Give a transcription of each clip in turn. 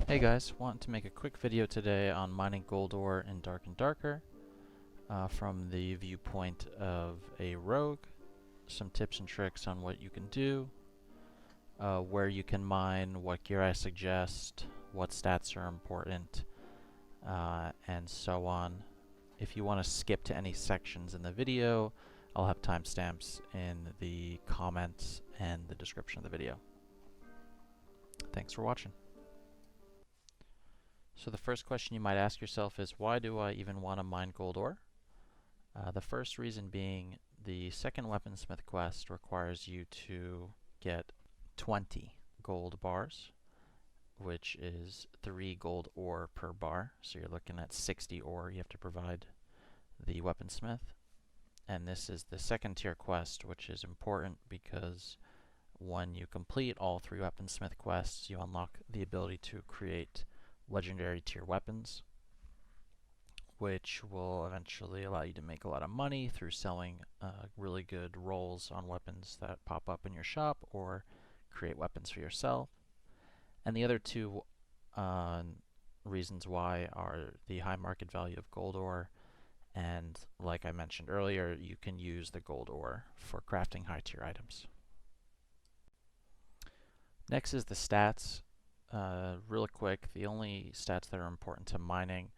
Hey guys, want to make a quick video today on mining gold ore in Dark and Darker from the viewpoint of a rogue, some tips and tricks on what you can do, where you can mine, what gear I suggest, what stats are important, and so on. If you want to skip to any sections in the video, I'll have timestamps in the comments and the description of the video. Thanks for watching. So the first question you might ask yourself is, why do I even want to mine gold ore? The first reason being the second weaponsmith quest requires you to get 20 gold bars, which is 3 gold ore per bar. So you're looking at 60 ore you have to provide the weaponsmith. And this is the second tier quest, which is important because when you complete all 3 weaponsmith quests, you unlock the ability to create legendary tier weapons, which will eventually allow you to make a lot of money through selling really good rolls on weapons that pop up in your shop or create weapons for yourself. And the other two reasons why are the high market value of gold ore, and like I mentioned earlier, you can use the gold ore for crafting high tier items. Next is the stats. Real quick, the only stats that are important to mining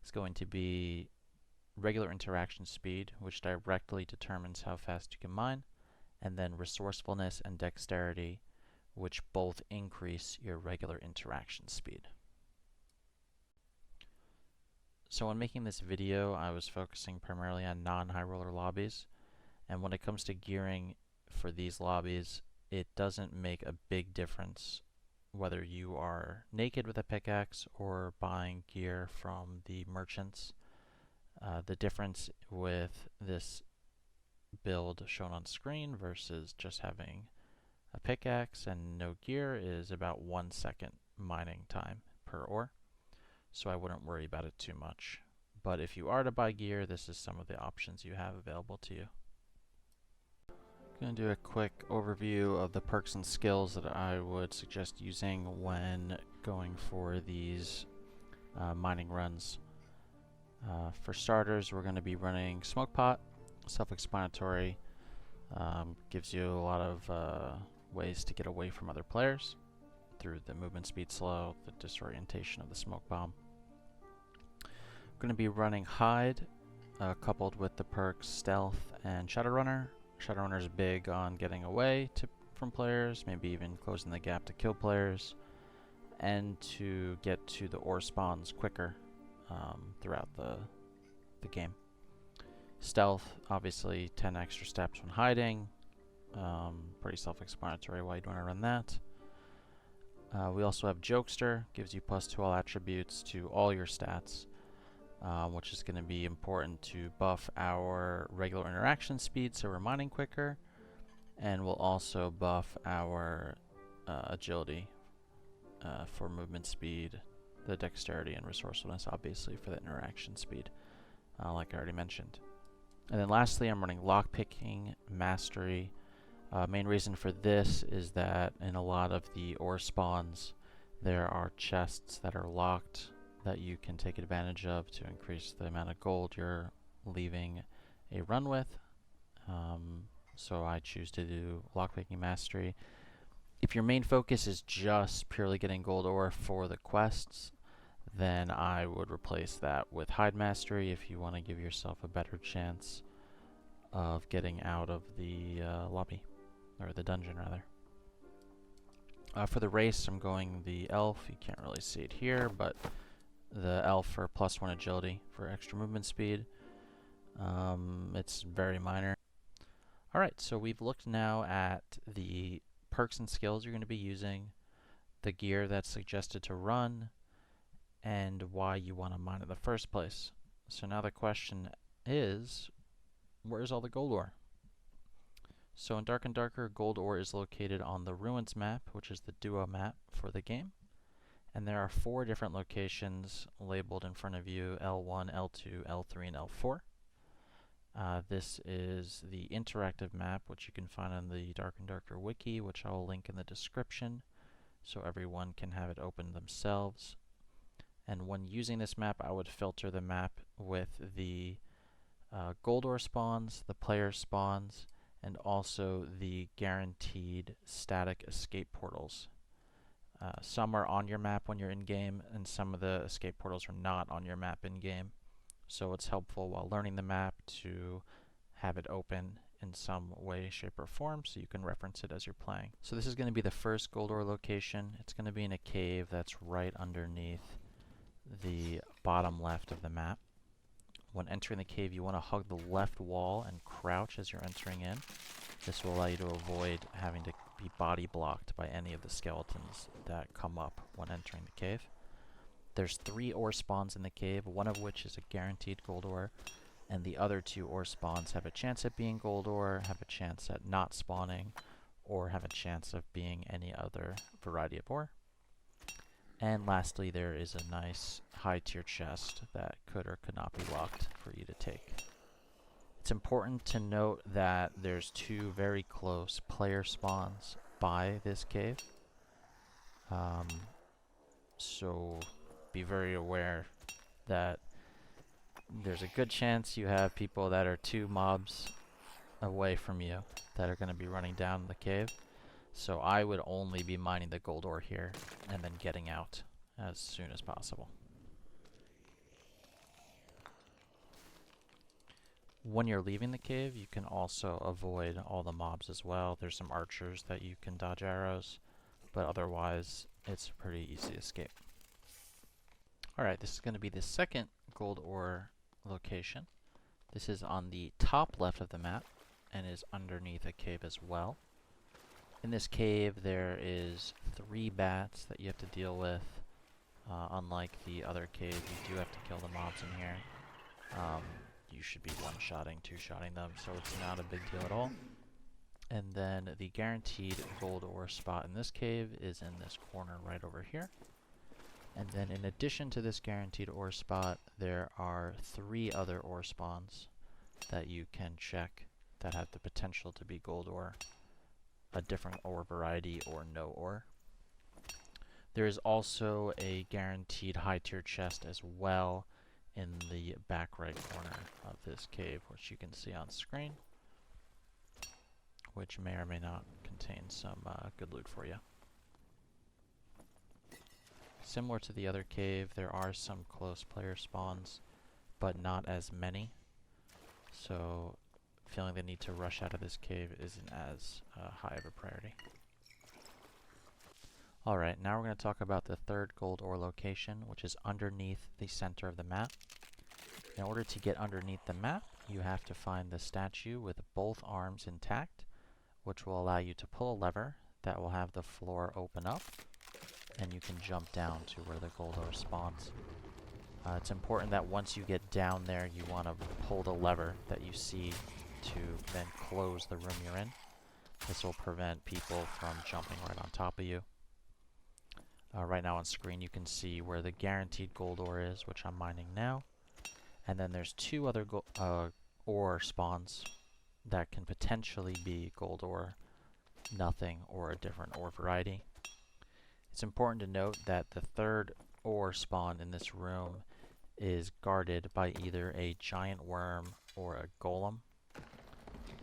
is going to be regular interaction speed, which directly determines how fast you can mine, and then resourcefulness and dexterity, which both increase your regular interaction speed. So when making this video, I was focusing primarily on non-high roller lobbies, and when it comes to gearing for these lobbies, it doesn't make a big difference whether you are naked with a pickaxe or buying gear from the merchants. The difference with this build shown on screen versus just having a pickaxe and no gear is about 1 second mining time per ore, so I wouldn't worry about it too much. But if you are to buy gear, this is some of the options you have available to you. I'm going to do a quick overview of the perks and skills that I would suggest using when going for these mining runs. For starters, we're going to be running Smoke Pot, self-explanatory, gives you a lot of ways to get away from other players through the movement speed slow, the disorientation of the smoke bomb. We're going to be running Hide, coupled with the perks Stealth and Shadowrunner. Shadowrunner is big on getting away from players, maybe even closing the gap to kill players, and to get to the ore spawns quicker throughout the game. Stealth, obviously 10 extra steps when hiding. Pretty self-explanatory why you'd want to run that. We also have Jokester, gives you +2 all attributes to all your stats, which is going to be important to buff our regular interaction speed so we're mining quicker, and will also buff our agility for movement speed, the dexterity and resourcefulness obviously for the interaction speed, like I already mentioned. And then lastly, I'm running Lockpicking Mastery. Main reason for this is that in a lot of the ore spawns there are chests that are locked that you can take advantage of to increase the amount of gold you're leaving a run with. So I choose to do Lockpicking Mastery. If your main focus is just purely getting gold ore for the quests, then I would replace that with Hide Mastery if you want to give yourself a better chance of getting out of the lobby, or the dungeon rather. For the race, I'm going the Elf. You can't really see it here, but the Elf for +1 agility for extra movement speed. It's very minor. Alright, so we've looked now at the perks and skills you're going to be using, the gear that's suggested to run, and why you want to mine in the first place. So now the question is, where's all the gold ore? So in Dark and Darker, gold ore is located on the Ruins map, which is the duo map for the game. And there are 4 different locations labeled in front of you: L1, L2, L3, and L4. This is the interactive map, which you can find on the Dark and Darker wiki, which I will link in the description, so everyone can have it open themselves. And when using this map, I would filter the map with the gold ore spawns, the player spawns, and also the guaranteed static escape portals. Some are on your map when you're in-game, and some of the escape portals are not on your map in-game. So it's helpful while learning the map to have it open in some way, shape, or form so you can reference it as you're playing. So this is going to be the first gold ore location. It's going to be in a cave that's right underneath the bottom left of the map. When entering the cave, you want to hug the left wall and crouch as you're entering in. This will allow you to avoid having to be body blocked by any of the skeletons that come up when entering the cave. There's 3 ore spawns in the cave, one of which is a guaranteed gold ore, and the other 2 ore spawns have a chance at being gold ore, have a chance at not spawning, or have a chance of being any other variety of ore. And lastly, there is a nice high tier chest that could or could not be locked for you to take. It's important to note that there's 2 very close player spawns by this cave. So be very aware that there's a good chance you have people that are 2 mobs away from you that are going to be running down the cave. So I would only be mining the gold ore here and then getting out as soon as possible. When you're leaving the cave, you can also avoid all the mobs as well. There's some archers that you can dodge arrows, but otherwise it's a pretty easy escape. Alright, this is going to be the second gold ore location. This is on the top left of the map and is underneath a cave as well. In this cave there is 3 bats that you have to deal with. Unlike the other cave, you do have to kill the mobs in here. You should be one-shotting, two-shotting them, so it's not a big deal at all. And then the guaranteed gold ore spot in this cave is in this corner right over here. And then in addition to this guaranteed ore spot, there are 3 other ore spawns that you can check that have the potential to be gold ore, a different ore variety, or no ore. There is also a guaranteed high tier chest as well in the back right corner of this cave, which you can see on screen, which may or may not contain some good loot for you. Similar to the other cave, there are some close player spawns, but not as many. So feeling the need to rush out of this cave isn't as high of a priority. Alright, now we're going to talk about the third gold ore location, which is underneath the center of the map. In order to get underneath the map, you have to find the statue with both arms intact, which will allow you to pull a lever that will have the floor open up, and you can jump down to where the gold ore spawns. It's important that once you get down there, you want to pull the lever that you see to then close the room you're in. This will prevent people from jumping right on top of you. Right now on screen you can see where the guaranteed gold ore is, which I'm mining now. And then there's 2 other ore spawns that can potentially be gold ore, nothing, or a different ore variety. It's important to note that the third ore spawn in this room is guarded by either a giant worm or a golem.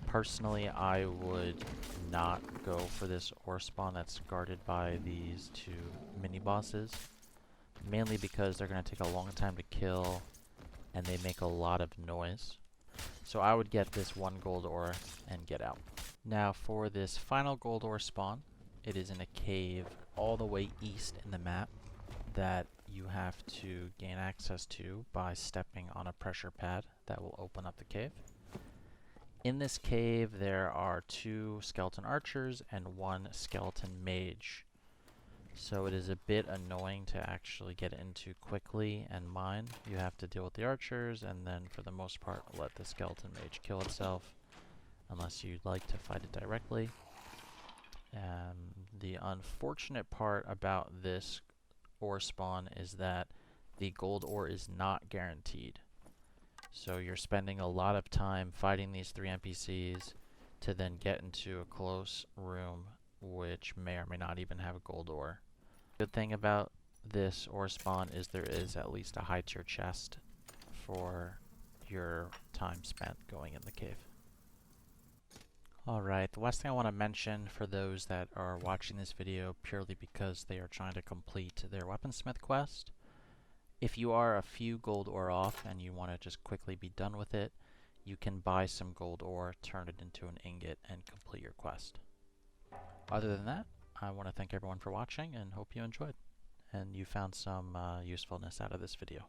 Personally, I would not go for this ore spawn that's guarded by these 2 mini-bosses, mainly because they're going to take a long time to kill and they make a lot of noise. So I would get this 1 gold ore and get out. Now for this final gold ore spawn, it is in a cave all the way east in the map that you have to gain access to by stepping on a pressure pad that will open up the cave. In this cave there are 2 skeleton archers and 1 skeleton mage. So it is a bit annoying to actually get into quickly and mine. You have to deal with the archers and then for the most part let the skeleton mage kill itself, unless you'd like to fight it directly. The unfortunate part about this ore spawn is that the gold ore is not guaranteed. So you're spending a lot of time fighting these 3 NPCs to then get into a close room which may or may not even have a gold ore. Good thing about this ore spawn is there is at least a high tier chest for your time spent going in the cave. Alright, the last thing I want to mention for those that are watching this video purely because they are trying to complete their weaponsmith quest, if you are a few gold ore off and you want to just quickly be done with it, you can buy some gold ore, turn it into an ingot, and complete your quest. Other than that, I want to thank everyone for watching and hope you enjoyed and you found some usefulness out of this video.